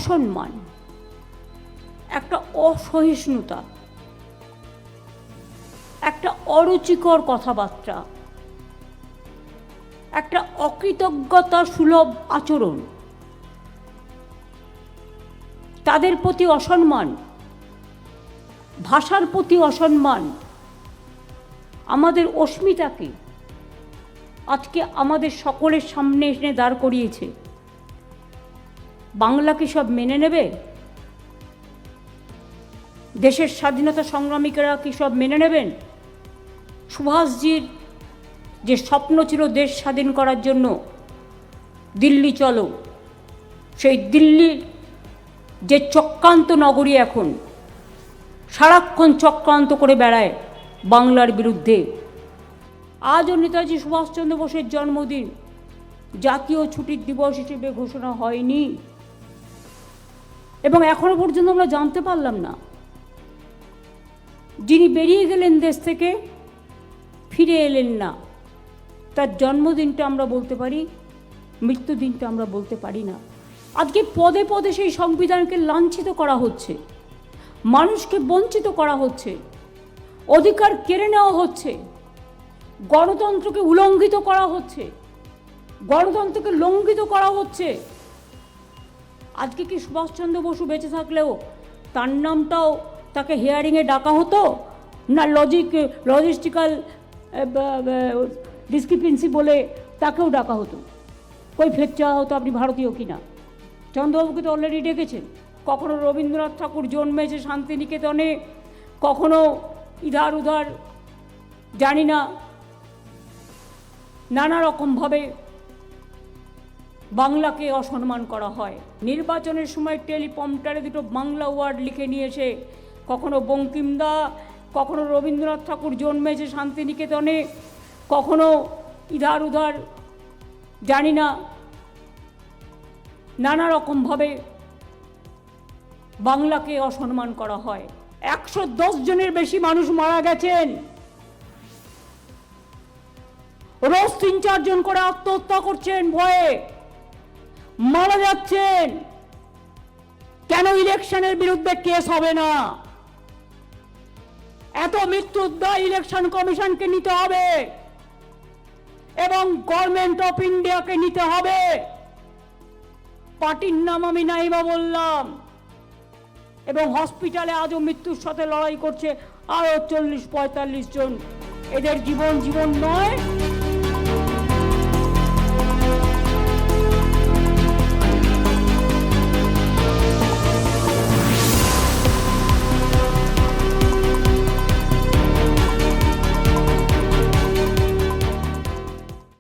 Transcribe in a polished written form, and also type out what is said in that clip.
অসম্মান, একটা অসহিষ্ণুতা, একটা অরুচিকর কথাবার্তা, একটা অকৃতজ্ঞতা সুলভ আচরণ, তাদের প্রতি অসম্মান, ভাষার প্রতি অসম্মান আমাদের অস্মিতাকে আজকে আমাদের সকলের সামনে এনে দাঁড় করিয়েছে। বাংলা কি সব মেনে নেবে? দেশের স্বাধীনতা সংগ্রামীরা কি সব মেনে নেবেন? সুভাষজির যে স্বপ্ন ছিল দেশ স্বাধীন করার জন্য, দিল্লি চলো, সেই দিল্লির যে চক্রান্ত নগরী এখন সারাক্ষণ চক্রান্ত করে বেড়ায় বাংলার বিরুদ্ধে। আজও নেতাজি সুভাষচন্দ্র বোসের জন্মদিন জাতীয় ছুটির দিবস হিসেবে ঘোষণা হয়নি এবং এখনো পর্যন্ত আমরা জানতে পারলাম না যিনি বেরিয়ে গেলেন দেশ থেকে, ফিরে এলেন না, তার জন্মদিনটা আমরা বলতে পারি, মৃত্যুদিনটা আমরা বলতে পারি না। আজকে পদে পদে সেই সংবিধানকে লাঞ্ছিত করা হচ্ছে, মানুষকে বঞ্চিত করা হচ্ছে, অধিকার কেড়ে নেওয়া হচ্ছে, গণতন্ত্রকে উলঙ্ঘিত করা হচ্ছে, গণতন্ত্রকে লঙ্ঘিত করা হচ্ছে। আজকে কি সুভাষচন্দ্র বসু বেঁচে থাকলেও তার নামটাও তাকে হিয়ারিংয়ে ডাকা হতো না? লজিস্টিক্যাল ডিসক্রিপেন্সি বলে তাকেও ডাকা হতো, কই ফেক চাওয়া হতো আপনি ভারতীয় কিনা। চন্দ্রবাবুকে তো অলরেডি ডেকেছেন। কখনো রবীন্দ্রনাথ ঠাকুর জন্মেছে শান্তিনিকেতনে, কখনো ইধার উধার জানি না, নানা রকমভাবে বাংলাকে অসম্মান করা হয়। নির্বাচনের সময় টেলিপ্রম্পটারে দুটো বাংলা ওয়ার্ড লিখে নিয়ে এসে কখনো বঙ্কিমদা, কখনো রবীন্দ্রনাথ ঠাকুর জন্মেছে শান্তিনিকেতনে, কখনো ইধার উধার জানি না, নানা রকমভাবে বাংলাকে অসম্মান করা হয়। 110 জনের বেশি মানুষ মারা গেছেন, রোজ 3-4 জন করে আত্মহত্যা করছেন, ভয়ে মারা যাচ্ছেন। কেন ইলেকশনের বিরুদ্ধে কেস হবে না? এত মৃত্যুর দায় ইলেকশন কমিশনকে নিতে হবে এবং গভর্নমেন্ট অফ ইন্ডিয়াকে নিতে হবে। পার্টির নাম আমি নাইবা বললাম, এবং হসপিটালে আজও মৃত্যুর সাথে লড়াই করছে আরো 40-45 জন। এদের জীবন নয়।